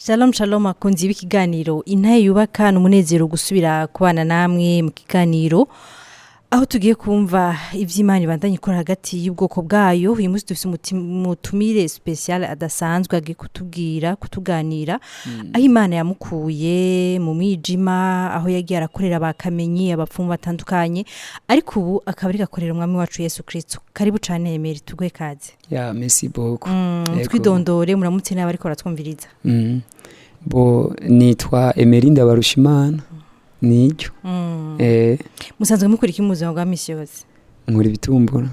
Shalom shalom akunzi b'ikiganiro intaye yubaka n'umunezero gusubira kubana namwe mu kiganiro aho tugiye kumva ivy'Imana ibandanye ikora hagati y'ubwoko bwayo. Uyu munsi dufise umutumire special adasanzwe agiye kutuganira aho Imana yamukuye mu mwijima, aho yagiye arakorera bakamenyi abapfumu batandukanye, ariko ubu akaba ari gakorera umwami wacu Yesu Kristo. Karibu cane Emery, tugwe kaze. Ya merci beaucoup. Twidondore muramutse n'abari ko ratwumviriza. Bo nitwa Emery Ndabarushimana. Nijyo. Musanzwe mukora iki mu buzima bwa misi yose? Nkora ibitumbura.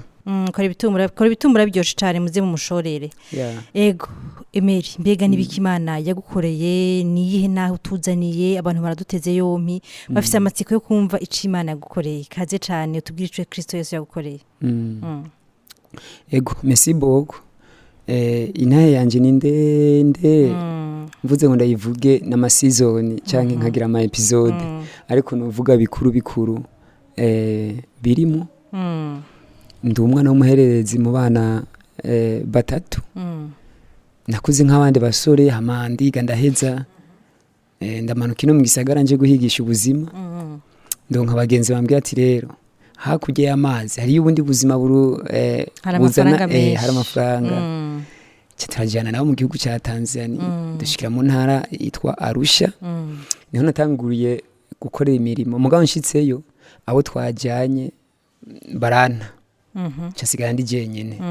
Kora ibitumbura byoshe cyane muze mu mushorere. Ego Emery, mbega nibiki Imana yagukoreye, niyihe naho utuzaniye abantu baraduteze yompi bafise amatsiko yo kumva ici Imana yagukoreye. Kaze cyane utubwire ico Kristo Yesu yagukoreye. Ego merci beaucoup. Inahe yanje ni ndende. Mvuze ngo ndayivuge n'ama season canke nkagira ama episode, ariko novuga bikuru birimo. Ndi umwana w'umuhererezi mu bana batatu. Nakuze nk'abandi basore hamandiga ndaheza, ndamanuka ino mu gisagara nje guhigisha ubuzima. Ndonka abagenzi bambwira ati rero hakurya y'amazi hari ubundi buzima buzana hari amafaranga. Turajyana nabo mu gihugu cya Tanzania, dushikira mu ntara yitwa Arusha. Niho natanguriye gukorera imirimo. Mugabo nshitseyo abo twajyanye barana. Casigara ndi jenyene.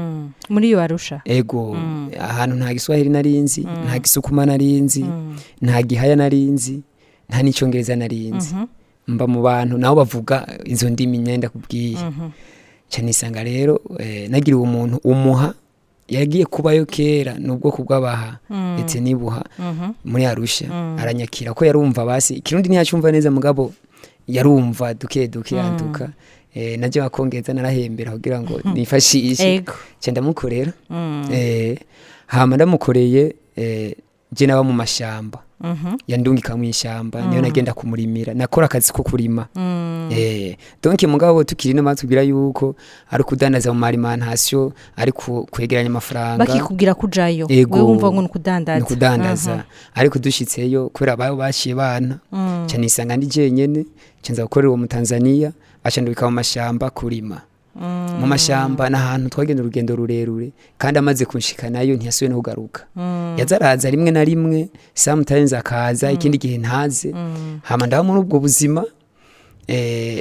Muri yo Arusha? Ego, ahantu nta Giswahili narinzi, nta Gisukuma narinzi, nta Gihaya narinzi, nta n'Icongereza narinzi. Mba mu bantu nabo bavuga izo ndimi nyenda kubwiye. Canisanga rero nagiriwe umuntu umuha yagiye kubayo kera n'ubwoko bw'abaha ndetse nibuha muri Arusha. Aranyakira ko yarumva basi Kirundi ntiyacumva neza, mugabo yarumva duke yanduka. Naje bakongeza narahembera kugira ngo nifashishe. Cyenda mukorera. Hama ndamukoreye je naba mu mashamba. Yandungika mu ishamba niyo nagenda kumurimira, nakora akazi ko kurima. Donc mugabo tukiri n'amatubwira yuko ari kudandaza mu alimentation, ari kwegeranya amafaranga. Bakikubwira kujayo wewe wumva ngo nukudandaza. Ariko dushitseyo kubera bayo bashiye bana, canisanga ndi jenyene, cenza gukorera uwo mu Tanzania, acandubika mu mashamba kurima. Mu mashamba n'ahantu twagenda urugendo rurerure, kandi amaze kunshika nayo ntiyasubiye no kugaruka. Yazaraza rimwe na rimwe, sometimes akaza ikindi gihe ntaze. Hama ndaho muri ubwo buzima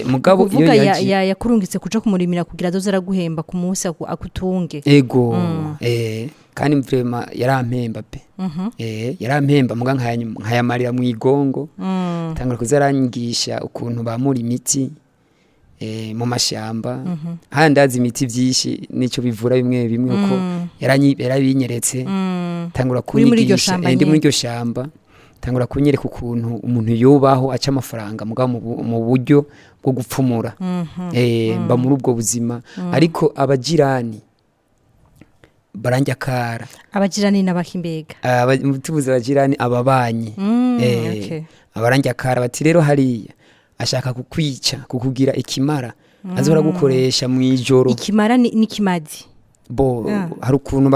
mugabo iyo yakurungitse kuja kumurimira kugira azoze araguhemba ku munsi akutunge. Ego kandi vraiment yarampemba pe. Yarampemba muga nkayamarira mu igongo. Tangura kuzaranyigisha ukuntu bamura imiti mu mashamba. Handazi imiti byinshi nico bivura bimwe bimwe uko yarabinyeretse. Tangura kunyigisha ndi muri iryo shamba. Tangura kunyereka ukuntu umuntu yubaho aca amafaranga mugabo mu buryo bwo gupfumura. Mba muri ubwo buzima. Ariko abajirani baranjakara. Abajirani n'abakimbega? Tubuze abajirani ababanyi. Abaranjakara bati rero hariya ashaka kukwica, kukugira ikimara, azora gukoresha mu ijoro. Ikimara ni kimazi. Bo hari ukuntu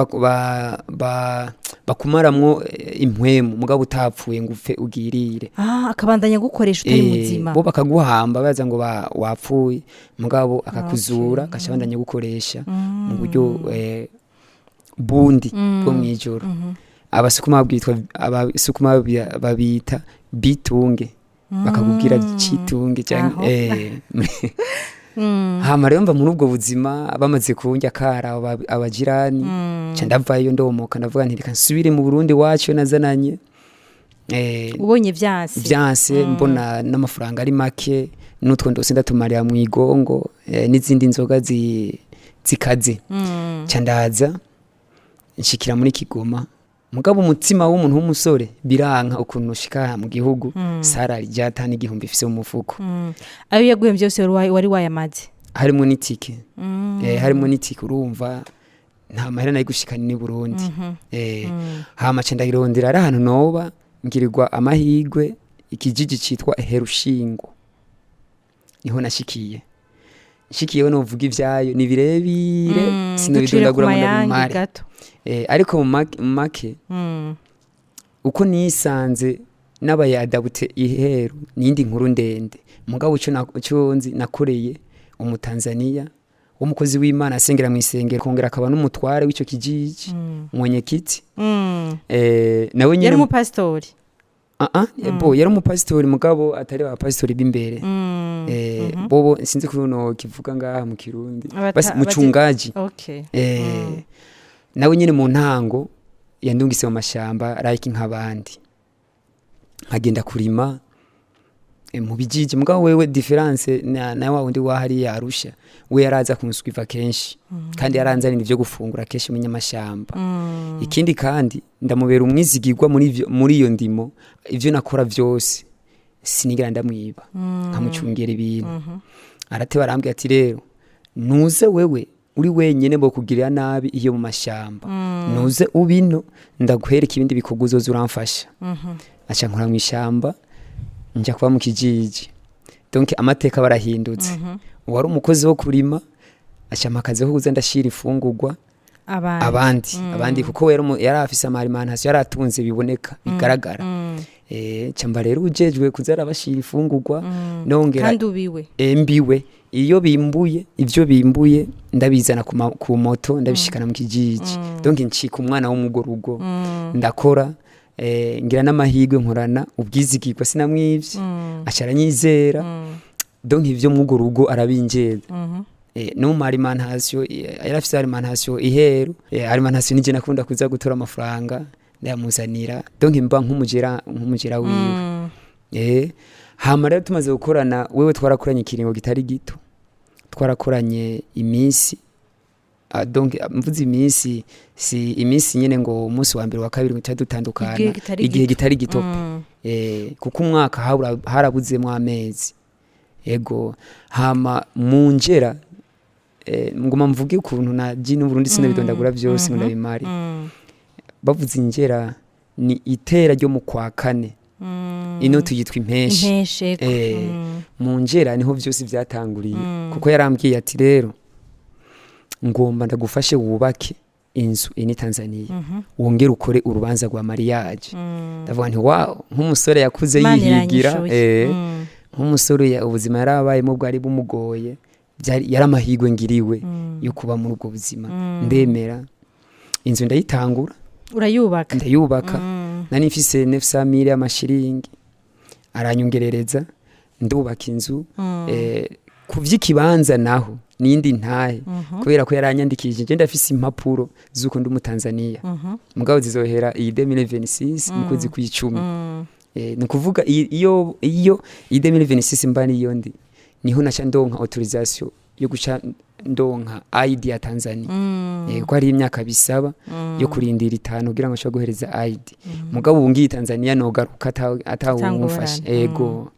bakumaramwo impwemu mugabo utapfuye ngo upfe ugirire. Akabandanya gukoresha utari muzima. Bo bakaguhamba baza ngo wapfuye, mugabo akakuzura akashabandanya gukoresha mu buryo bundi bwo mu ijoro. Abasukuma babita bitunge, bakakubwira citunge cyane. Hama rero mba muri ubwo buzima bamaze kunjya kara abajirani. Ndavayo ndomoka ndavuga nti reka nsubire mu Burundi wacu nazananye. Ubonye vyanse mbona n'amafaranga ari make, n'utwo ndose ndatumarira mu igongo n'izindi nzoga zikaze. Candaza nshikira muri Kigoma, mugabo umutima w'umuntu w'umusore biranka ukuntu ushika mu gihugu salary ryatana igihumbi ifise mu mufuko. Ayo yaguye byose wari wayamaze? Harimo n'itike. Harimo n'itike urumva nta mahera nayo gushikana ni Burundi. Hama cendagirondera ari ahantu noba ngirirwa amahigwe ikijiji citwa Herushingo. Niho nashikiye. Nshikiyeho novuga ivyayo ni birebire sinobidondagura mu mare. Ariko mu make uko nisanze n'abaye adabute iheru n'indi nkuru ndende mugabo cyo nzi nakoreye umutanzania umukozi w'Imana asengera mu isengero kongera akaba n'umutware w'ico kijiji mwenyekiti nawe nyene yari umupastori bo yari umupastori mugabo atari abapastori b'imbere bobo sinzi kuno kivuga ngaha mu Kirundi basi mucungaji nawe nyene mu ntango yandungise mu mashamba like nk'abandi nkagenda kurima mu bijiji mugabo wewe difference na wa wundi wahari yarusha we yaraza kumuswiva kenshi kandi yaranzanira ivyo gufungura kenshi mu nyamashamba ikindi kandi ndamubera umwizigirwa muri iyo ndimo ivyo nakora vyose sinigera ndamwiba nkamucungera ibintu arateba arambwira ati rero nuze wewe uri wenyene bo kugirira nabi iyo mu mashamba nuze ubino ndaguhereka ibindi bikoguzo uramfasha aca nkora mu ishamba njya kuba mu kijiji donc amateka barahindutse wari umukozi wo kurima acyamakaze ho kuza ndashira ifungurwa abandi kuko yari afise amalimentation yaratunze biboneka bigaragara cyamba rero ujejwe kuzara bashira ifungurwa nongera kandi ubiwe mbiwe iyo bimbuye ivyo bimbuye ndabizana ku moto ndabishikana mu kijiji donc ncika umwana w'umugorugo ndakora ngira n'amahirwe nkorana ubwizigirwa sinamwivye acara nyizera donc ivyo mugo rugo arabinjeza no mu alimentation yarafise alimentation iheru alimentation nije nakunda kuza gutora amafaranga ndamuzanira donc mba nk'umugera wiwe hama rero tumaze gukorana wewe twarakoranye ikiringo gitari gito twarakoranye iminsi donc mvuze iminsi si iminsi nyene ngo umunsi wa mbere wa kabiri ngo dutandukana igihe gitari gito kuko umwaka harabuzemo amezi ego hama munjera ngoma mvuge ukuntu na jini Burundi sinabidondagura byose ndabimari bavuze ingera ni itera ryo mu kwa kane ino tuyitwa impeshi munjera niho byose byatanguriye kuko yarambwiye ati rero ngomba ndagufashe wubake inzu ini Tanzania wongera ukore urubanza rwa mariage ndavuga nti wow nk'umusore yakuze yihigira nk'umusore ubuzima yarabayemo bwari bumugoye yari amahirwe ngiriwe yo kuba muri ubwo buzima ndemera inzu ndayitangura ndayubaka nani mfise 900,000 y'amashiringi aranyongerereza ndubaka inzu kuvyikibanza naho nindi ntahe kubera ko yaranyandikije je ndafise impapuro zuko ndi mu Tanzania mugabo zizohera iyi 2026 mu kwezi kw'icumi ni kuvuga iyo 2026 mbani iyo ndi niho naca ndonka autorisation yo guca ndonka ID ya Tanzania ko ari imyaka bisaba yo kurindira 5 kugira ngo ashobore guhereza ID mugabo ubungiye Tanzania nogaruka atawumufasha ego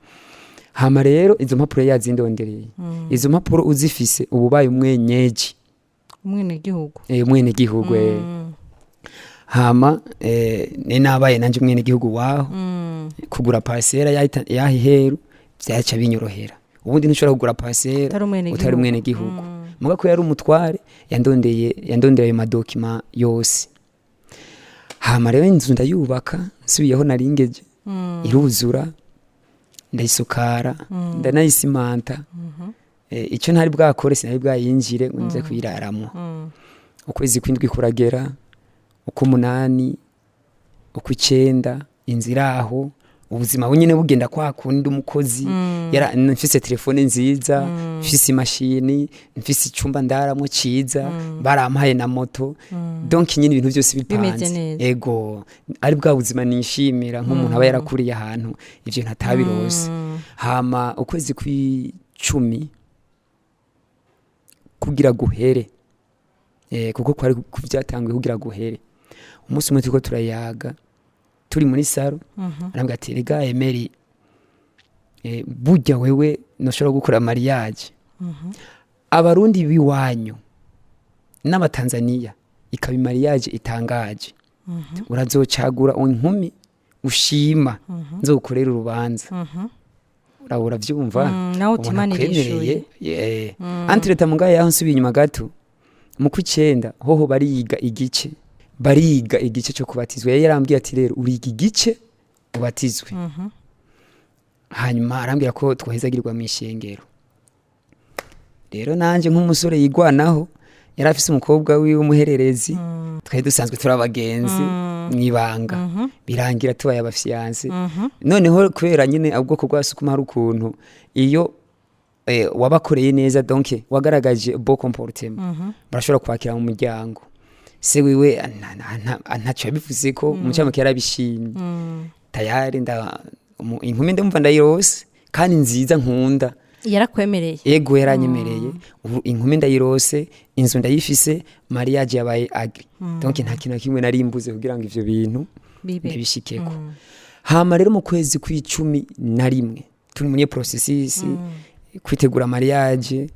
hama rero izo mpapuro yazindondereye izo mpapuro uzifise ububaye umwenyeji umwene gihugu hama nabaye nanje umwene gihugu waho kugura parcelle yahiheru byaca binyorohera ubundi ntushobora kugura parcelle utari umwene gihugu muga ko yari umutware yandondeye ayo madokima yose hama rero inzu ndayubaka nsubiyeho naringeje iruzura ndayisukara ndanayisimanta icyo ntari bwakore sinari bwayinjire ngo nze kwiraramo ukwezi kwindwi kuragera uko 8 uko 9 inzira aho ubuzima bunyene bugenda kwa kundi umukozi yara mfise telefone nziza mfise imashini mfise icyumba ndaramo ciza barampaye na moto donc nyine ibintu byose bipanze ego ari bwa buzima nishimira nk'umuntu aba yarakuriye ahantu ivyo ntatabirose hama ukwezi kw'icumi kugira guhere kuko kwari kuvyatangwe kugira guhere umunsi umwe turiko turayaga turi muri saro arambwira ati rega Emery burya wewe noshobora gukora mariage abarundi biwanyu n'abatanzania ikaba mariage itangaje urazocagura inkumi ushima nzogukorera urubanza urabura vyumva nawe utimanirishije entre tamungaye aho nsubiye inyuma gato mu kw'icenda hoho bariyiga igice bariga igice cyo kubatizwa. Yari yarambwiye ati rero uriga igice ubatizwe. Hanyuma arambwira ko twohezagirwa mu ishengero. Rero nanje nk'umusore yigwanaho yari afise umukobwa wiwe umuhererezi, twari dusanzwe turabagenzi mwibanga, birangira tubaye abafiyanse. Noneho kubera nyine ubwoko bwa Sukuma hari ukuntu iyo wabakoreye neza, donc wagaragaje beau comportement, barashobora kwakira mu muryango. Se wiwe ntacyo yabivuze ko umucamuke yarabishimye. Tayari inkumi ndumva ndayirose kandi nziza nkunda. Yarakwemereye? Ego yaranyemereye. Inkumi ndayirose, inzu ndayifise, mariage yabaye agri. Donc nta kintu kimwe narimbuze kugira ngo ivyo bintu bishikeko. Hama rero mu kwezi kw'icumi na rimwe turi mu processus kwitegura mariage,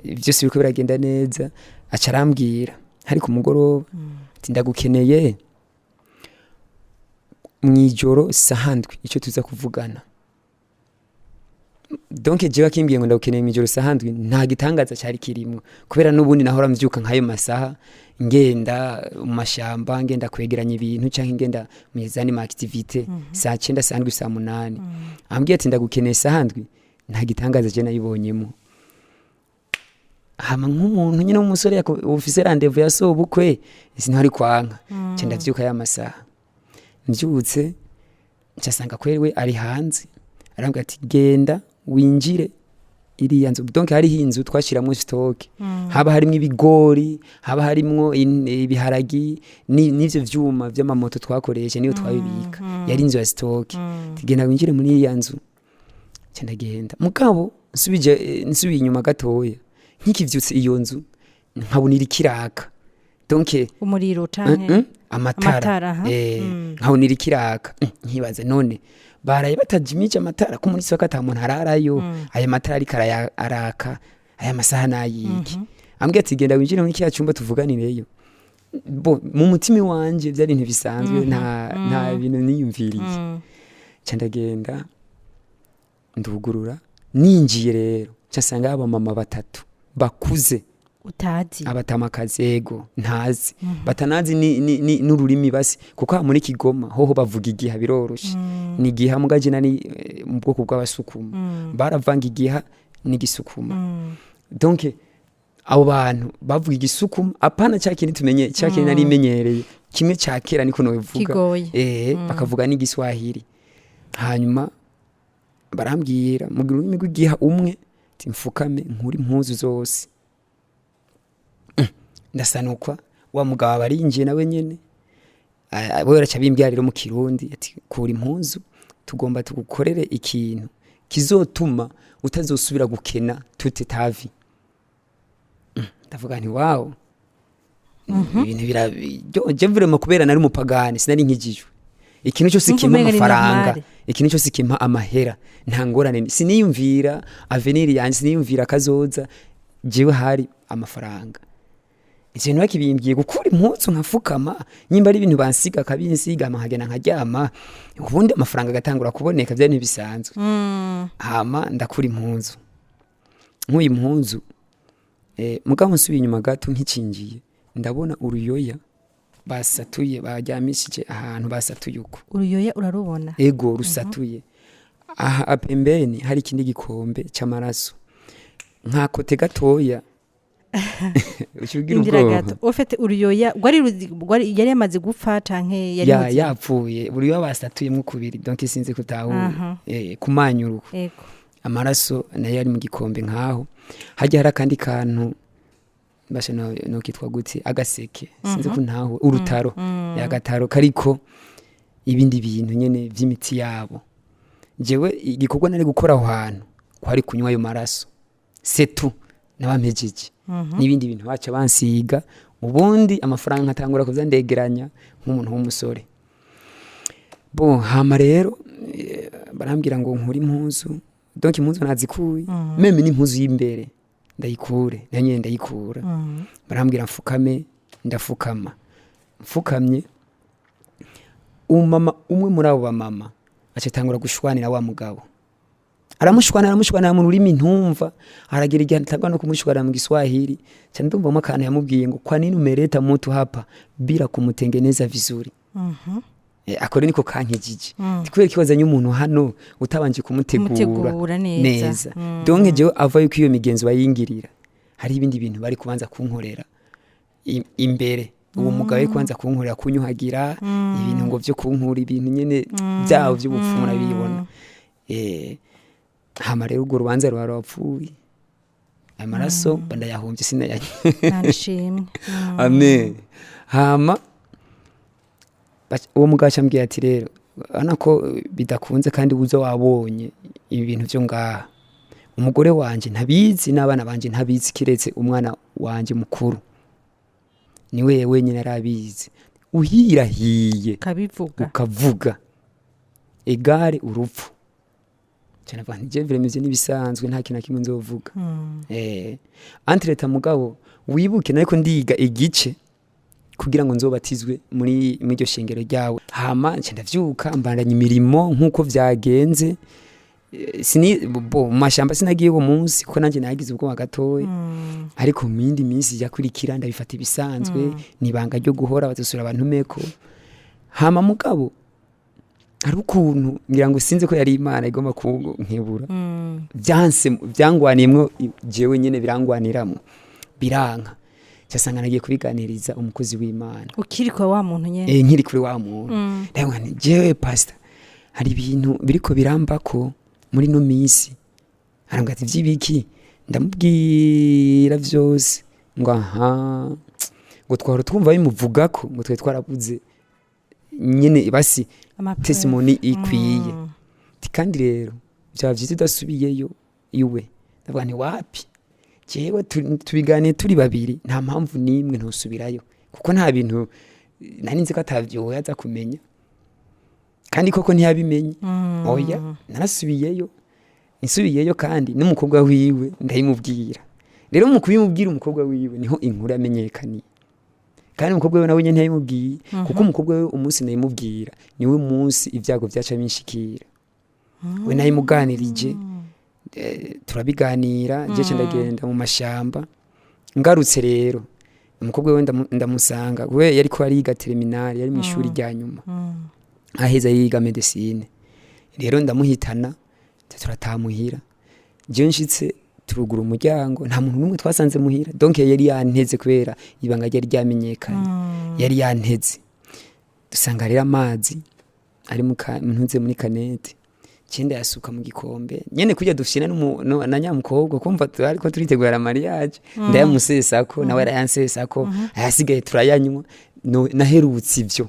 byose biko biragenda neza. Aca arambwira hari ku mugoroba ati ndagukeneye mwijoro sahandwi icyo tuza kuvugana. Donc jewe kimbwiye ngo ndagukeneye mwijoro sahandwi, nta gitangaza cyari kirimo kubera n'ubundi nahora mvyuka nkayo masaha ngenda mu mashamba, ngenda kwegeranya ibintu cyangwa ngenda mu zani ma activité saa 9 sahandwi saa 8. Ambwiye ati ndagukeneye sahandwi, nta gitangaza je nayibonyemo. Hama nk'umuntu nyine w'umusore ufise rendez-vous ya sobukwe sinari kwanka, cyenda vyuka ya masaha. Mbyutse cyasanga kweriwe ari hanze, arambwira ati genda winjire iriya nzu. Donc hari hinzu twashiramo stock, haba harimo ibigori, haba harimo ibiharagi, n'ivyo vyuma vy'amamoto twakoresha niyo twabibika. Yari inzu ya stock. Tigenda winjire muri iriya nzu. Cyenda genda mugabo nsubiye inyuma gatoya, nkikivyutse iyo nzu nkabonira ikiraka. Donc umuriro canke amatara nkabonira ikiraka. Nkibaze none baraye batajimije amatara ko muri soko atamuntu ararayo, aya matara ariko araka, aya masaha nayiki. Ambwiye ati genda winjire muri kiya cyumba tuvuganireyo. Mu mutima wanje byari ntibisanzwe, nta bintu niyumviriye. Cyanda genda ndugurura, ninjiye rero cyasanga aba mama batatu bakuze utazi, abatamakazi. Ego ntazi, batanazi ni n'ururimi basi, kuko muri Kigoma hoho bavuga igiha biroroshe. Ni giha mugaje nani mu bwoko bw'abasukuma, baravanga igiha n'igisukuma. Donc abo bantu bavuga igisukuma, apana cyakindi tumenye, cyakindi nari menyereye kimwe cyakera niko no bivuga. Bakavuga n'igiswahili. Hanyuma barambwira mu rurimi rw'igiha umwe ati mfukame nkuri impuzu zose. Ndasanukwa wa mugabo barinjiye nawe nyene, abo yaraca bimbwira rero mu Kirundi ati kura impuzu, tugomba tugukorere ikintu kizotuma utazosubira gukena toute ta vie. Ndavuga nti wow, ibintu je vraiment kubera nari mupagani sinari nkijijwe. Ikintu cyose kimpa amafaranga, ikintu cyose kimpa amahera, nta ngorane. Siniyumvira avenir yanjye, siniyumvira kazoza, jewe hari amafaranga. Ikintu bakibimbwiye gukura impuzu nkafukama, nyimba ari ibintu bansiga kabinsiga nkagena nkaryama, ubundi amafaranga gatangura kuboneka, byari ntibisanzwe. Hama ndakura impuzu. Nkuye impuzu, mugabo nsubiye inyuma gato nkicingiye, ndabona uruyoya basatuye, bajyamishije ahantu basatuye uko. Uruyoya urarubona? Ego rusatuye. Aha apembeni hari ikindi gikombe cy'amaraso. Nkakote gatoya. Indira gato. Ufite uruyoya yari yamaze gupfa canke yari yapfuye. Uruyoya basatuyemo kubiri. Donc sinzi kutahura. Kumanyuruko. Ego. Amaraso nayo yari mu gikombe nkaho. Hajya hari akandi kantu bashe no kitwa gutse agaseke, sinzi ko ntaho urutaro yagataro kariko ibindi bintu nyene vy'imiti yabo. Jewe igikorwa nari gukora aho hantu kwari kunywa ayo maraso setu n'abampejeje n'ibindi bintu baca bansiga, ubundi amafaranga nkatangura kuza ndegeranya nk'umuntu w'umusore. Bon hama rero barambwira ngo nkuri impuzu, donc impuzu nazikuye, meme n'impuzu y'imbere ndayikure, nanye ndayikura. Barambwira mfukame, ndafukama. Mfukamye, umama umwe muri abo bamama acetangura gushwanira wa mugabo. aramushwana mu rurimi ntumva, aragira igihe atagwa no kumushwana mu Kiswahili cyane. Ndumva akana yamubwiye ngo kwa nini umeleta mtu hapa bila kumutengeneza vizuri. Akore niko kankijije kubera kiwazanye umuntu hano utabanje kumutegura neza. Donc jewe ava yuko iyo migenzo bayingirira hari ibindi bintu bari kubanza kunkorera imbere. Uwo mugabo ari kubanza kunkorera kunyuhagira ibintu ngo byo kunkura ibintu nyene byawo by'ubupfumura bibona. Hama rero urwo rubanza rwarapfuye, amaraso bandayahombye sinayanye. Nashimye. Amen. Hama uwo mugabo acambwiye ati rero ana ko bidakunze kandi uzo wabonye ibintu byo ngaha, umugore wanje ntabizi n'abana banje ntabizi kiretse umwana wanje mukuru niwe wenyine arabizi. Uhirahiye ukavuga egare urupfu cyane abantu je vremeze nibisanzwe nta kintu kimwe nzovuga. Entreta mugabo wibuke nariko ndiga igice kugira ngo nzobatizwe muri iryo shengero ryawe. Hama nce ndavyuka mbandanya imirimo nkuko vyagenze. Mashamba sinagiye uwo munsi kuko nanje nagize ubwo gatoya, ariko mu yindi minsi yakurikira ndabifata ibisanzwe nibanga ryo guhora bazosura abantu meko. Hama mugabo ari ukuntu ngira ngo sinze ko yari Imana igomba kunkebura, byanse byangwaniyemwo jewe nyene birangwaniramo biranka. Cyasanga nagiye kubiganiriza umukozi w'Imana. Ukiri kwa wa muntu nyene? Nkiri kuri wa muntu. Ndabona ni jewe pastor hari ibintu biriko birambako muri no minsi. Arambwira ati vyibiki? Ndamubwira vyose ngo aha ngo twahora twumva bimuvugako ngo twe twarabuze nyene basi testimony ikwiye. Kandi rero byavyize udasubiyeyo iwe. Ndavuga nti wapi? Jewe tubiganiye turi babiri nta mpamvu nimwe ntusubirayo kuko nta bintu nari nzi ko atavyo yaza kumenya, kandi koko ntiyabimenye. Oya narasubiyeyo nsubiyeyo kandi n'umukobwa wiwe ndayimubwira. Rero mu kubimubwira umukobwa wiwe niho inkuru yamenyekaniye, kandi umukobwa we nawe nyene ntiyimubwiye kuko umukobwa we umunsi nayimubwira niwe umunsi ibyago byaca binshikira. We nayimuganirije turabiganira je ndagenda mu mashamba. Ngarutse rero umukobwa we ndamusanga, we yari ko ariga terminal, yari mu ishuri rya nyuma aheza yiga medicine. Rero ndamuhitana turatamuhira, je nshitse turugura umuryango nta muntu numwe twasanze muhira. Donc yari yanteze kubera ibanga ryari ryamenyekanye, yari yanteze. Dusanga rero amazi ari muntuze muri kanete, cyenda yasuka mu gikombe nyene kujya dufishina na nyamukobwa kumva ariko turitegura mariage. Ndayamusesako nawe arayansesako, ayasigaye turayanywa. Naherutse ivyo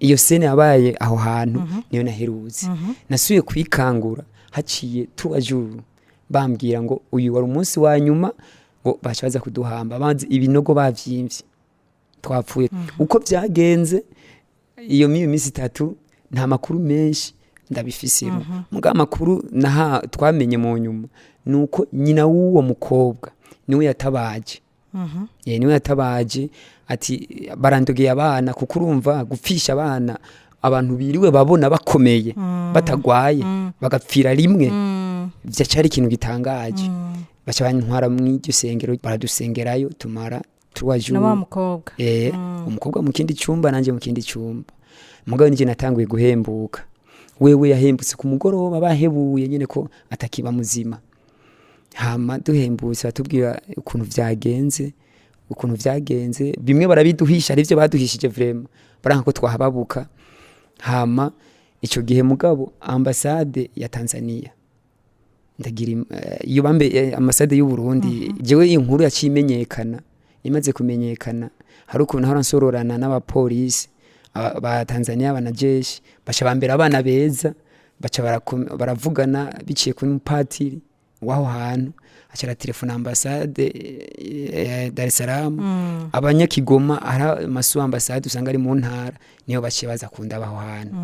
iyo sene yabaye aho hantu niyo naherutse. Nasuye kwikangura haciye tuwajuru bambwira ngo uyu wari umunsi wa nyuma ngo bacaza kuduhamba, abanzi ibinogo bavyimvye twapfuye. Uko byagenze iyo minsi 3 nta makuru menshi ndabifisemo. Muga makuru naha twamenye mu nyuma nuko nyina w'uwo mukobwa niwe yatabaje. Niwe yatabaje ati barandogeye abana kuko urumva gupfisha abana abantu biriwe babona bakomeye batagwaye bagapfira rimwe byacari ikintu gitangaje. Baca bantwara mu iryo sengero baradusengerayo tumara tuwaju na wa mukobwa. Umukobwa mu kindi cyumba nanje mu kindi cyumba. Mugabo nje natanguye guhembuka, wewe yahembutse ku mugoroba bahebuye nyene ko atakiba muzima. Hama duhembutse batubwira ukuntu vyagenze bimwe barabiduhisha arivyo baduhishije vraiment baranka ko twahababuka. Hama ico gihe mugabo ambassade ya Tanzania ndagira iyo bambe ambassade y'u Burundi jewe inkuru yacimenyekana, imaze kumenyekana hari ukuntu haransororana n'abapolisi ba Tanzania banajeshi bacha bambera abana beza bacha baravugana biciye kuri mupatiri waho hantu acara telefone ambassade Dar es Salaam. Abanyakigoma ara masu ambassade usanga ari mu ntara niyo baciye baza kunda baho hantu.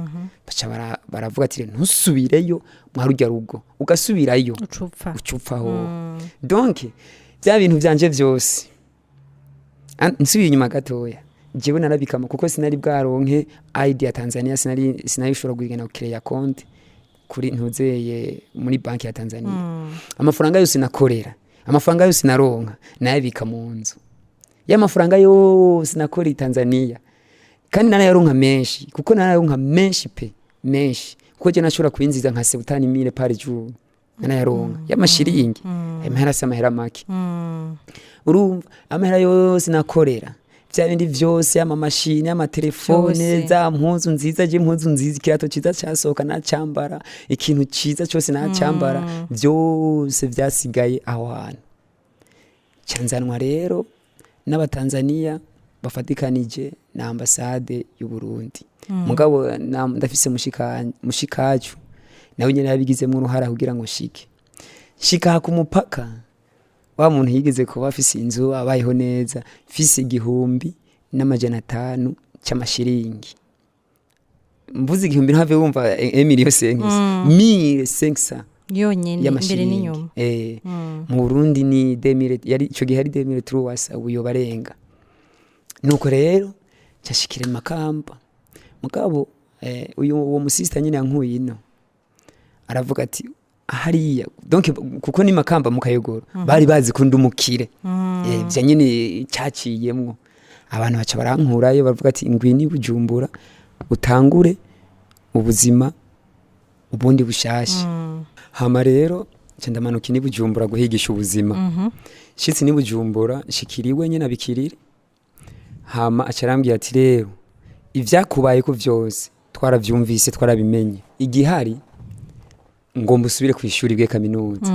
Bacha baravuga ati ntusubireyo mwarujya rugo ugasubirayo ucupfaho. Donc bya bintu byanje byose nsubiye inyuma gatoya jewe narabikama kuko sinari bwaronke ID ya Tanzania, sinari shobora kugenda kukireya konti kuri ntuzeye muri banki ya Tanzania amafaranga yose nakorera amafaranga yose naronka nayabika mu nzu y'amafaranga yose nakora i Tanzania kandi narayaronka menshi kuko narayaronka menshi pe menshi kuko je nashobora kwinziza nka 70,000 par jour narayaronka y'amashiringi amahera se amahera make urumva amahera yose nakorera vya bindi vyose amamashini amatelefone za mpuzu nziza je mpuzu nziza ikirato ciza cyasohoka nacambara ikintu ciza cyose nacambara vyose vyasigaye aho hantu canzanwa rero n'abatanzania bafatikanije na ambasade y'u Burundi mugabo ndafise mushikacu nawe nyene yabigizemo uruhara kugira ngo shika ku mupaka wa muntu yigeze kuba afise inzu abayeho neza fise 1,500 c'amashiringi mvuze 1,000 ntave wumva Emilio Sengis 1,500 yonyene imbere n'inyuma mu Burundi ni 2000 yari ico gihe hari 2003 wasa uyo barenga nuko rero cyashikire Makamba mugabo uwo musista nyine yankuye ino aravuga ati hariya donc kuko ni Makamba mu Kayogoro bari bazi ko ndumukire bya nyine cyaciyemwo abantu baca barankurayo bavuga ati ingwini Bujumbura utangure ubuzima ubundi bushashe hama rero ndamanuka ni Bujumbura guhigisha ubuzima shitsi ni Bujumbura shikiriwe nyine abikirire hama acarambye ati rero ivyakubaye ko vyose twaravyumvise twarabimenye igihari ngo mbusubire ku ishuri bwe kaminuza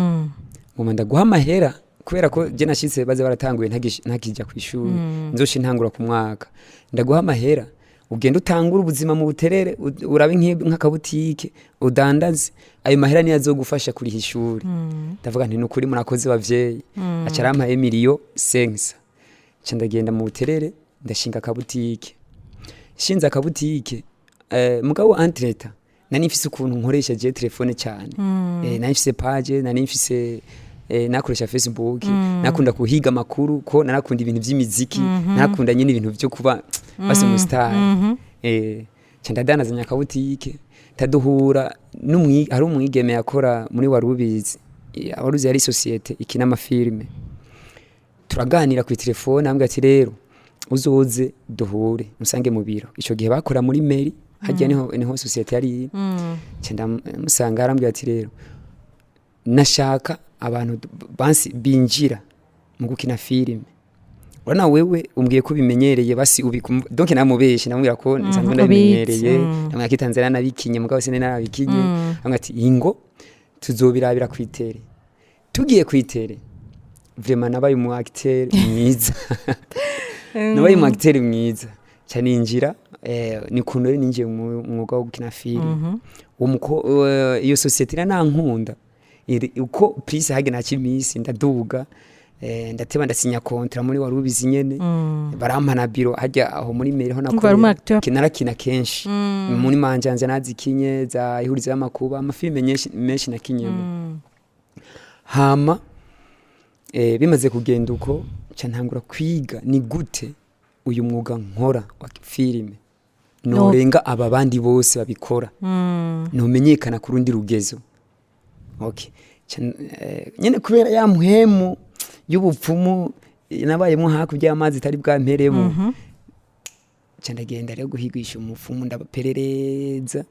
ngoma ndaguha amahera kubera ko je nashitse baze baratanguye ntakijya ku ishuri nzoshi ntangura ku mwaka ndaguha amahera ugenda utangura ubuzima mu buterere urabe nk'akabutike udandaze ayo mahera niyo azogufasha kuri ishuri ndavuga nti nukuri murakoze bavyeyi acarampa Emilio Sengisa ndagenda mu buterere ndashinga akabutike shinza akabutike mugabo entreta nani mfise ukuntu nkoresha je telefone cyane nani mfise page nani mfise nakoresha Facebook nakunda kuhiga amakuru ko narakunda ibintu by'imiziki nakunda nyine ibintu byo kuba base mu star ndadanaza nyakabutike taduhura hari umwigeme yakora muri Warubizi Warubizi yari societe ikina amafilme turaganira ku telefone ambwa ati rero uzoze duhure musange mu biro ico gihe bakora muri mairie hajya niho societe yari cyenda musanga arambwira ati rero nashaka abantu bansi binjira mu gukina filime urana wewe umbwiye ko bimenyereye basi donc namubeshe namubwira ko nsanzwe ndabimenyereye namwe akitanzera nabikinye mugabo sine narabikinye angati ingo tuzobirabira kwitere tugiye kwitere vraiment nabaye mu acteur mwiza nabaye mu acteur mwiza cyaninjira ni kuntu ninjiye mu mwuga wo gukina filime iyo societe irankunda uko please hage na kimisi ndaduga ndateba ndasinya kontra muri Warubizi nyene barampa na biro hajya aho muri mail ho narakina kenshi muri manjanje nazikinye za ihuriza y'amakuba amafilme menshi nakinyemo hama bimaze kugenda uko cyantangura kwiga ni gute uyu mwuga nkora wa filime norenga aba bandi bose babikora nomenyekana ku rundi rugezo okay nyene kubera ya muhemu y'ubupfumu nabayemo hakurya y'amazi tari bwamperemo cyandagenda rero guhigisha umupfumu ndabaperereza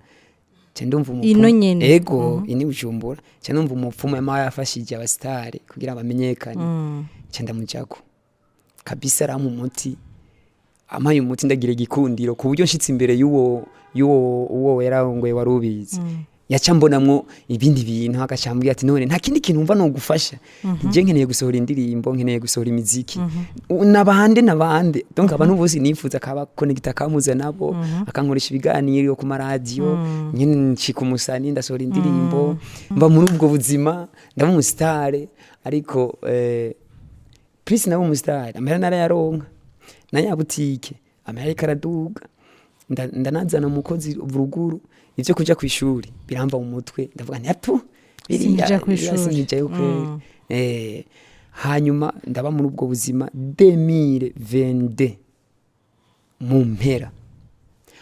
cyandumva umupfumu ego ini Bujumbura cyandumva umupfumu yafashije abastari kugira bamenyekane cyandamujako kabisa ramu umuti amaye umuti ndagira igikundiro ku buryo nshitse imbere y'uwo yarangwe Warubizi yaca mbonamwo ibindi bintu agashambwiye ati none nta kindi kintu umva no gufasha je nkeneye gusohora indirimbo nkeneye gusohora imiziki nabande donc abantu bose nifuza kaba connecta kamuze nabo akankoresha ibiganiro ku radio nyine nshika umusani ndasohora indirimbo mba muri ubwo buzima ndaba mu star ariko please nabo mu star amera narayaronka na yabutike amera karaduga ndanazana umukozi buruguru ivyo kuja kwishuri biramba mu mutwe ndavuga nti atu sinja kwishuri hanyuma ndaba muri ubwo buzima 2022 mu mpera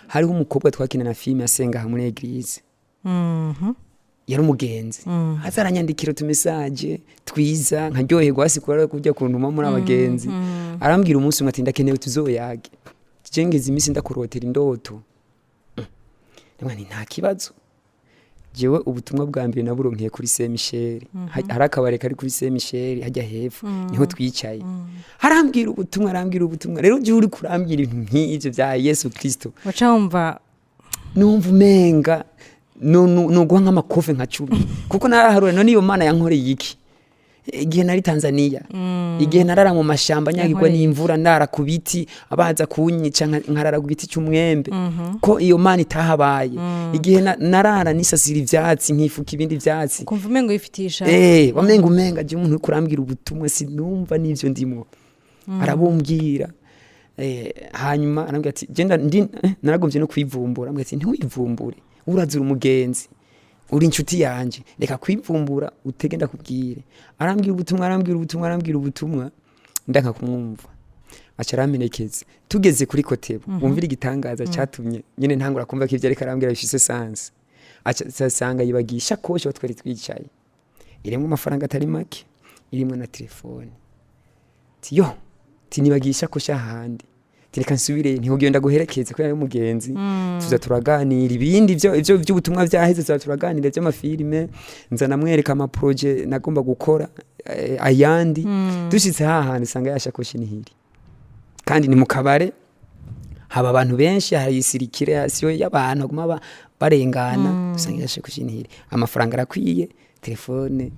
hariho umukobwa twakina na filime asenga hamwe n'eglise yari umugenzi aza aranyandikira utumesaje twiza nkaryoherwa hasikora kujya kuntuma muri abagenzi arambwira umunsi umwe ati ndakenewe tuzoyage jengeze imisi ndakurotera indoto ni nta kibazo jewe ubutumwa bwa mbere naburonkeye kuri Saint Michel hari akabare kari kuri Saint Michel hajya hepfo niho twicaye arambwira ubutumwa rero je uri kurambwira ibintu nk'ivyo bya Yesu Kristo wacha umva numva umenga no guha nk'amakofe nka 10 kuko naraharura none iyo mana yankoreye iki igihe nari Tanzania igihe narara mu mashamba nyagirwa n'imvura ndara ku biti abaza kunyica nkarara ku biti cy'umwembe ko iyo mana itahabaye igihe narara nisasira ivyatsi nkifuka ibindi vyatsi kumva umengo yifitisha umenga je umuntu kurambwira ubutumwa sinumva n'ivyo ndimo arabumbwira hanyuma arambwira ati je naragomvye no kwivumbura arambwira ati ntiwivumbure urazura umugenzi uri inshuti yanje reka kwivumbura utegenda kubwire arambwira ubutumwa ndanka kumwumva acaramenekeze tugeze kuri Kotebo umvira igitangaza cyatumye nyene ntangura kumva ko ivyo ariko arambwira bifise sense acasanga yibagisha kosho twari twicaye iremwe amafaranga atari make irimwe na telefone tiyo tinibagisha kosha handi tireka nsubire ntihogenda guherekeza ko yari umugenzi tuza turaganira ibindi ivyo by'ubutumwa vyaheze tuza turaganira by'amafilme nza namwereka ama projet nagomba gukora ayandi dushitse hahandi sanga yashakoshi nihiri kandi ni mu kabare haba abantu benshi hari isirikire hasiyo y'abantu aguma barengana dusanga yashakoshi nihiri amafaranga arakwiye telefone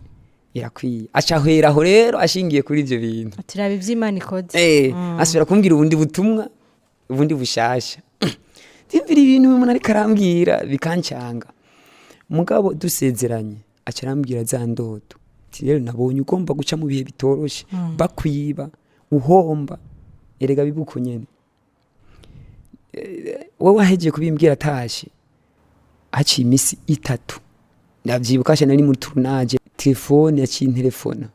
irakwiye acahweraho rero ashingiye kuri ivyo bintu atiraba ivy'Imana ikoze asubira kumbwira ubundi butumwa ubundi bushasha ndimvira ibintu umuntu ari karambwira bikancanga mugabo dusezeranye acarambwira za ndoto rero nabonye ugomba guca mu bihe bitoroshe bakwiba uhomba erega bibuko nyene wowe wahejeje kubimbwira atashe haciye imisi 3 ndavyibukasha nari mu tournage telefone yacintelefona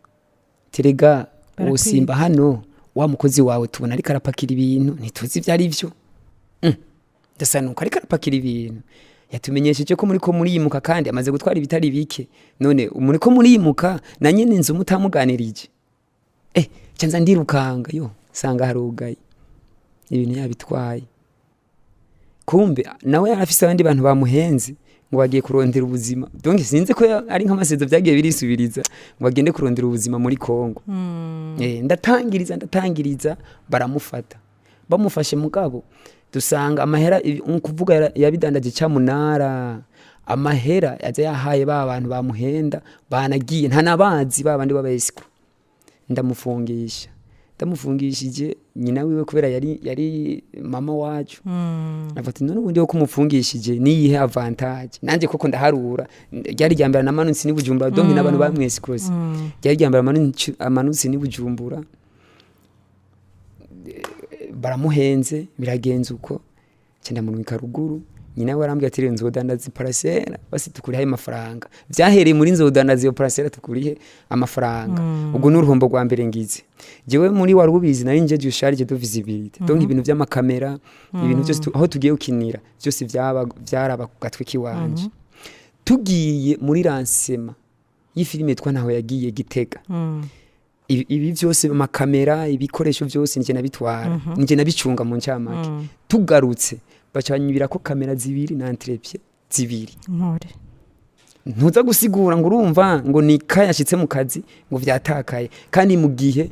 terega usimba hano wa mukozi wawe tubona ariko arapakira ibintu ntituzi ivyo ari vyo ndasanuka ariko arapakira ibintu yatumenyesheje ko muri yimuka kandi amaze gutwara ibitari bike none muri ko muri yimuka na nyene inzu mutamuganirije cyanza ndirukanga yo sanga harugaye ibintu yabitwaye kumbe nawe yarafise abandi bantu bamuhenze ngo bagiye kurondera ubuzima donc sinzi ko ari nk'amasezo byagiye birisubiriza ngo bagende kurondera ubuzima muri Kongo ndatangiriza baramufata bamufashe mugabo dusanga amahera kuvuga yabidandaje cyamunara amahera yaje yahaye ba bantu bamuhenda banagiye nta nabazi babandi babayesiko ndamufungishije nyina wiwe kubera yari mama wacu afata none ubundi wo kumufungishije niyihe avantage nanje koko ndaharura ryari ryambara namanutsi ni Bujumbura donc n'abantu bamwesikose ryari ryambara amanutsi ni Bujumbura baramuhenze biragenza uko cyenda mu Karuguru nyina we arambye ati nzodandaza parcelle basi tukurihe amafaranga vyahereye muri nzodandaza iyo parcelle tukurihe amafaranga ubwo n'uruhombo rwa mbere ngize jewe muri warubizi nari nje jusharge de visibility donc ibintu by'amakamera ibintu byose aho tugiye ukinira byose byaraba gatwe kiwanje tugiye muri lancement y'ifilime twa naho yagiye Gitega ibi byose amakamera ibikoresho byose nje nabitwara nje nabicunga mu ncamake tugarutse bacanyibira ko kamera 2 na entrepie 2 ntore ntuza gusigura ngo urumva ngo ni kayashitse mu kazi ngo vyatakaye kandi mu gihe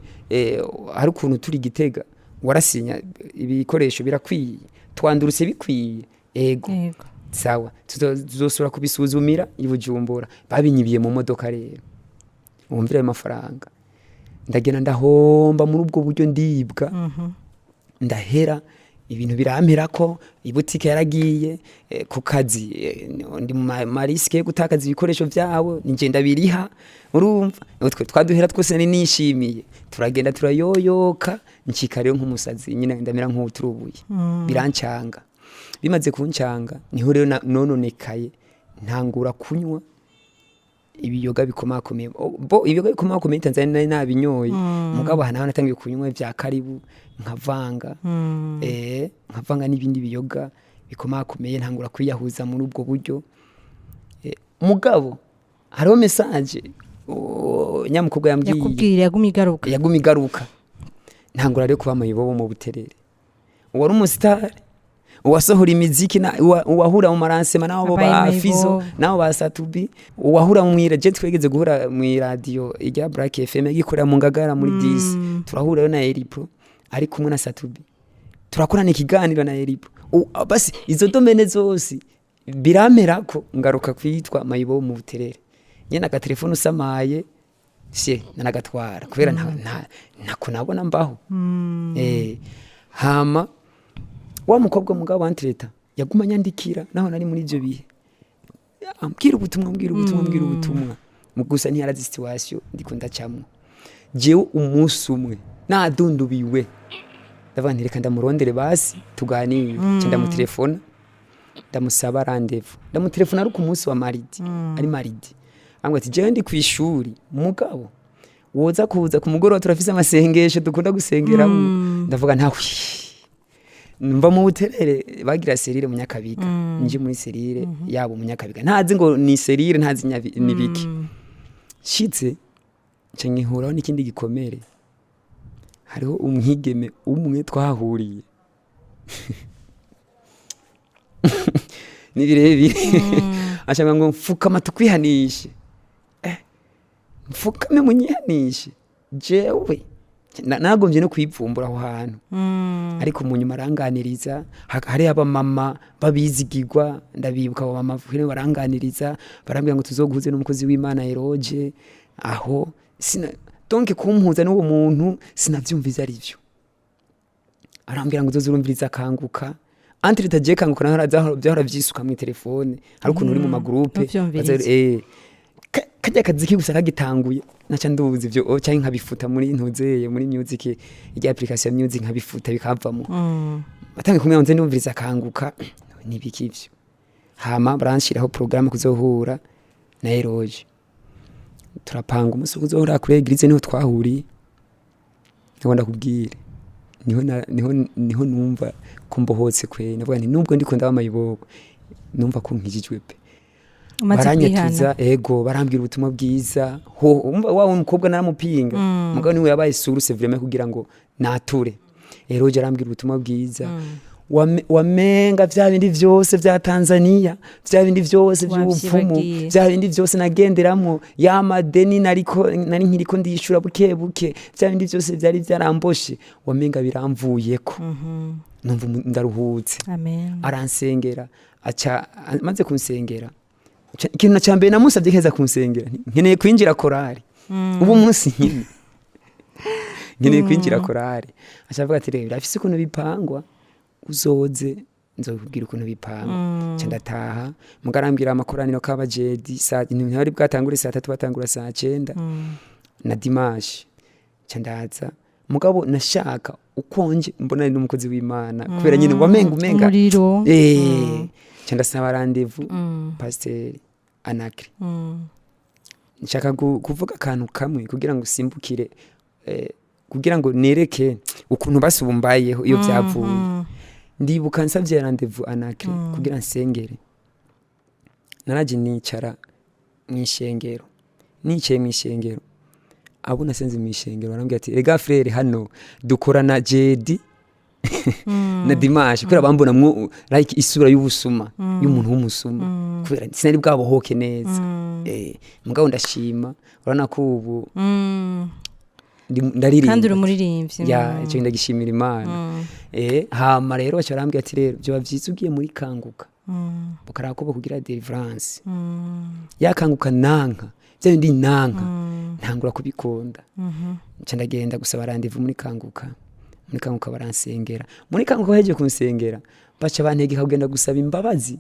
hari ukuntu turi Gitega warasinya ibikoresho birakwiye twandurutse bikwiye ego sawa tuzosura kubisuzumira ibujumbura babinyibiye mu modoka rero umvira amafaranga ndagena ndahomba muri ubwo buryo ndibwa ndahera ibintu birampera ko ibutike yaragiye ku kazi ndi mu mariske yo gutakaza ibikoresho byabo ngenda biriha urumva twe twaduhera twose nishimiye turagenda turayoyoka nkikare nk'umusazi nyine ndamera nk'uturubuye birancanga bimaze kuncanga niho rero nononekaye ntangura kunywa ibiyoga bikomakomeye ibiyoga bikomakomeye Tanzania nabinyoye mugabo hana natangiye kunywa vya karibu nkavanga nkavanga n'ibindi biyoga bikomakomeye ntangura kwiyahuza muri ubwo buryo mugabo hariho message nyamukobwa yakubwira yaguma igaruka ntangura rero kuba mayibobo mu buterere uwari umusitari uwasohora imiziki uwahura mu maransema nabo ba Fizo nabo ba Satubi uwahura mu je twegeze guhura mu radio irya Black FM gikorera mu Ngagara muri 10 turahura na Eripo ari kumwe na Satubi turakorana ikiganiro na Eripo basi izo domene zose biramerako ngaruka kwitwa mayibo mu buterere nyene aga telefone usamaye nanagatwara kubera ntako nabona mbaho hama wa mukobwa mugabo wantreta yaguma nyandikira naho nari muri ivyo bihe ambwira ubutumwa mugusa ntiyarazi situation ndikunda camwe jewe umunsi umwe nadundubiwe ndavuga nti reka ndamurondere basi tuganire cyenda mu telefone ndamusaba rendez-vous ndamutelefona ari ku munsi wa maridi ari maridi ambwa ati jewe ndi kwishuri mugabo woza kuza ku mugoroba turafise amasengesho dukunda gusengera ndavuga ntawe mva mu buterere bagira serire mu Nyakabiga nje muri serire yabo mu Nyakabiga ntazi ngo ni serire ntazi nibiki shitse ncengihuraho n'ikindi gikomere hariho umwigeme umwe twahuriye ni birebire ashaka ngo mfukama tukwihanishe mfukame munyihanishe jewe nagomvye no kwipfumbura aho hantu ariko mu nyuma aranganiriza hari aba mama babizigirwa ndabibuka abo mama vuhire baranganiriza barambwira ngo tuzoguhuze n'umukozi w'Imana Eroge aho donc kumpuza n'uwo muntu sinavyumviza arivyo arambwira ngo uzozurumviriza kanguka entre taje kanguka naho byahora vyisuka mu telefone hari ukuntu uri mu magroupe kajya kaziki gusa kagitanguye naca ndubuze ivyo cyangwa nkabifuta muri ntuzeye muri music irya application music nkabifuta bikavamo batange kumwe nze ndumviriza kanguka nibiki ivyo hama branchiraho programme kuzohura na Eroge turapanga umunsi kuzohura kuri eglise niho twahuriye ngenda kubwire niho numva kumbohotse kwe navuga nti nubwo ndiko ndaba mayibobo numva ko nkijijwe pe baranyatuza barambwira ubutumwa bwiza wa umukobwa naramupinga mugabo niwe yabaye source vraiment kugira ngo nature Eroge arambwira ubutumwa bwiza wamenga vya bindi vyose vya Tanzania vya bindi vyose vy'ubupfumu vya bindi vyose nagenderamwo yamadeni nari nkiriko ndishura buke vya bindi vyose vyari vyaramboshe wamenga biramvuyeko numva ndaruhutse aransengera aca maze kunsengera ikintu cyambere namusabye keza kunsengera nkeneye kwinjira korari ubu munsi nyine nkeneye kwinjira korari acavuga ati rero afise ukuntu bipangwa uzoze nzokubwira ukuntu bipanga ndataha mugarambira amakoraniro k'abajedi ntihari bwatangure saa 3 batangura saa 9 na dimanche ndaza mugabo nashaka ukonje mbona ni umukozi w'Imana kubera nyine wamenga ndasaba rendez-vous pasteur Anakri nshaka kuvuga akantu kamwe kugira ngo simbukire kugira ngo nereke ukuntu basubumbayeho iyo byavuye ndibuka nsavye rendez-vous Anakri kugira nsengere naraje nicara mwishengero nicaye mwishengero abo nasenze mwishengero barambwira ati rega frere hano dukorana jedi na dimanche kubera bambona mwo like isura y'ubusuma y'umuntu w'umusuma kubera sinari bwabohoke neza mugabo ndashima urana ko ubu ndaririmba kandi urumuririmbye icyo ndagishimira Imana hama rero bacarambwira ati rero byo bavyizugiye muri kanguka bukarako kugira deliverance yakanguka nanka byo ndi nanka ntangura kubikunda nca ndagenda gusaba rendez-vous muri kanguka baransengera muri kanguka heje kunsengera baca bantege kugenda gusaba imbabazi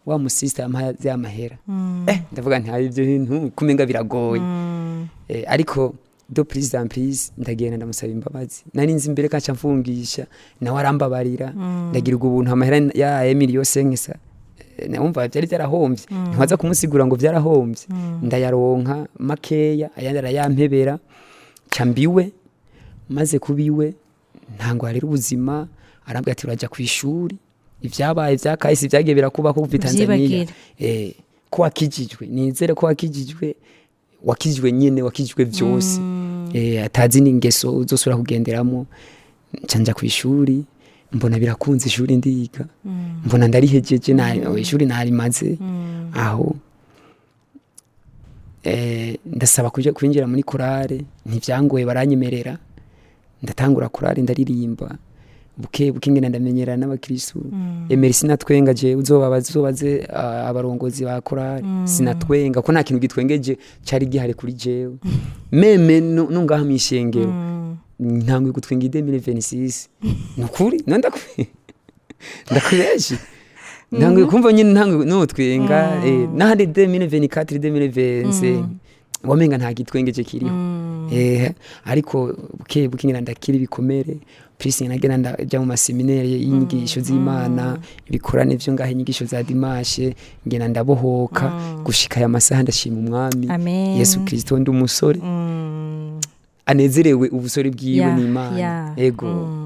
wa musista amahera ndavuga nti hari ibyo bintu kumenga biragoye ariko do please ndagenda ndamusaba imbabazi nari nzi imbere kaca mfungisha nawe arambabarira ndagira ubuntu amahera ya Emilio Senkesa numva byari byarahombye ntiwaza kumusigura ngo byarahombye ndayaronka makeya ayandi arayampebera cambiwe maze kubiwe ntango hari ubuzima arambwira ati uraja kwishuri ibyabaye byakahise byagiye birakuba ko kuva Tanzania ko wakijijwe, nizere ko wakijijwe nyene, wakijijwe vyose. Atazi n'ingeso uzosubira kugenderamo. Canja kw'ishuri mbona birakunze, ishuri ndiga mbona ndarihejeje, ishuri narimaze aho. Ndasaba kuja kwinjira muri korale, ntivyangoye, baranyemerera, ndatangura korale ndaririmba buke ngenda ndamenyera n'abakristo. Emeri sinatwenga je, uzobaze abarongozi ba korale, sinatwenga ko nta kintu gitwengeje cari gihare kuri jewe. Meme nungaha mwishengero ntangwe gutwenga 2026 nukuri ndakubeje ntangwe kumva nyine ntangwe no twenga nahande 2024 2025 wamenga nta gitwengeje kiriho. Ariko buke ngenda ndakira ibikomere, prisi nagenda ndaja mu maseminari y'inyigisho z'Imana, ibikorane vyo ngahe inyigisho za dimashe, ngenda ndabohoka gushika ya masaha. Ndashima umwami Yesu Kristo, ndi umusore anezerewe ubusore bwiwe n'Imana. Ego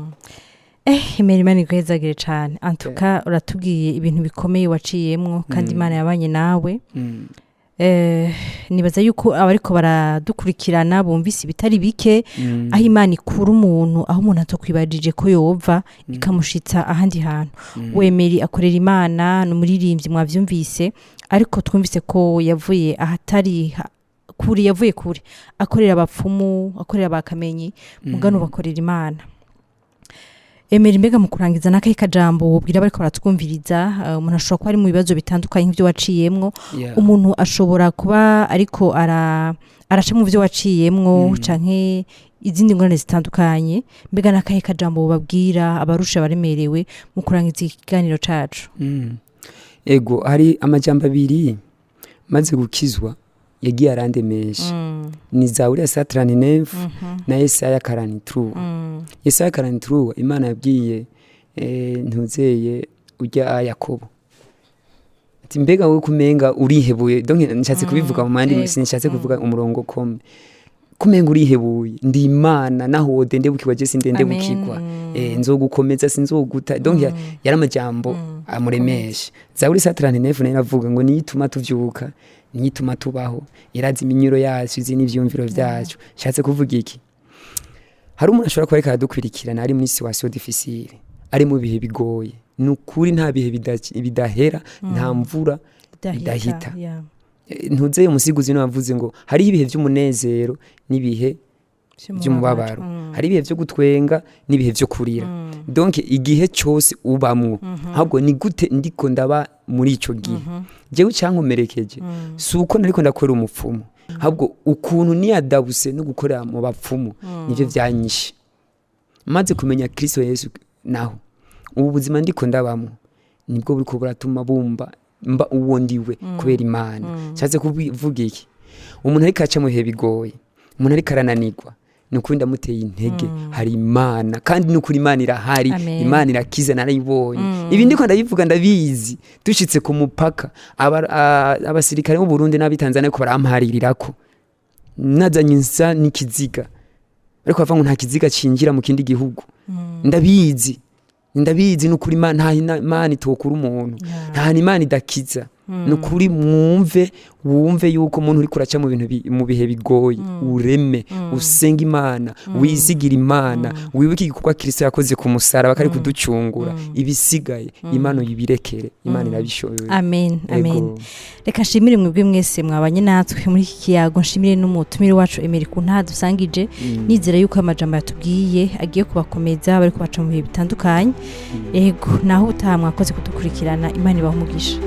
Imana igwezagire cyane. Antuka uratubwiye ibintu bikomeye waciyemwo kandi Imana yabanye nawe. Nibaza yuko abariko baradukurikirana bumvise bitari bike, aho Imana ikura umuntu, aho umuntu atokwibajije ko yova ikamushitsa ahandi hantu. Wemeri akorera Imana, n'umuririmbyi mwavyumvise, ariko twumvise ko yavuye ahatari kuri, yavuye kuri, akorera abapfumu, akorera bakamenyi, mugano bakorera Imana. Emeri, mbega mu kurangiza n'akahe kajambo wobwira bariko baratwumviriza? Umuntu ashobora kuba ari mu bibazo bitandukanye nk'ivyo waciyemwo. Umuntu ashobora kuba ariko araca mu vyo waciyemwo canke izindi ngorane zitandukanye. Mbega n'akahe kajambo wobabwira abarusha baremerewe mu kurangiza ikiganiro cacu? Ego, hari amajambo abiri maze gukizwa yagiye arandemesha. Ni Zaburi ya 39 na Yesaya 43. Yesaya 43 Imana yabwiye ntuzeye ujya Yakobo ati mbega wowe kumenga urihebuye. Donc nshatse kubivuga mu mandi, sinshatse kuvuga umurongo kumenga urihebuye, ndi Imana naho wodende bukirwa je sindende bukirwa, nzogukomeza sinzoguta. Donc yaramajambo amuremesha. Zaburi 39 nayo iravuga ngo niyituma tuvyuka, niyituma tubaho, irazi iminyuro yacu, izi n'ivyumviro vyacu. Shatse kuvuga iki? Hari umuntu ashobora kuba dukwirikirana ari muri situation difficile, ari mu bihe bigoye. Nukuri nta bihe bidahera, nta mvura idahita. Ntuzeye umusiguzi navuze ngo hari ibihe by'umunezero n'ibihe by'umubabaro, hari ibihe byo gutwenga n'ibihe byo kurira. Donc igihe cyose ubamwo, ahubwo ni gute ndiko ndaba muri ico gihe. Jewe cyankomerekeje suko nariko ndakora umupfumu, ahubwo ukuntu niyadabuse no gukora mu bapfumu nivyo vyanyishe. Maze kumenya Kristo Yesu, naho ubu buzima ndiko ndabamwo nibwo buriko buratuma mba uwo ndiwe kubera Imana. Cyaze kuvuga iki? Umuntu ariko aca mu bihe bigoye, umuntu ariko arananirwa, nukuri ndamuteye intege. Hari Imana, kandi nukuri Imana irahari. Imana irakiza, narayibonye. Ibi ndiko ndabivuga ndabizi. Dushitse ku mupaka, abasirikare b'u Burundi n'abi Tanzania ko baramparirako, nazanye insa n'ikiziga, ariko bava ngo nta kiziga cinjira mu kindi gihugu. Ndabizi nukuri Imana itokura umuntu, nta Imana idakiza. Nukuri wumve yuko umuntu uri kuraca mu bihe bigoye, ureme, usenga Imana, wizigira Imana, wibuke igikorwa Kristo yakoze ku musaraba kari kuducungura. Ibisigaye Imana yibirekere, Imana irabishoboye. Amen. Reka nshimire mwebwe mwese mwabanye natwe muri iki kiyago. Nshimire n'umutumire wacu Emeri Kunta dusangije. Nizera yuko amajambo yatubwiye agiye kubakomeza bari kubaca mu bihe bitandukanye. Ego, naho utaha mwakoze kudukurikirana. Imana ibahe umugisha.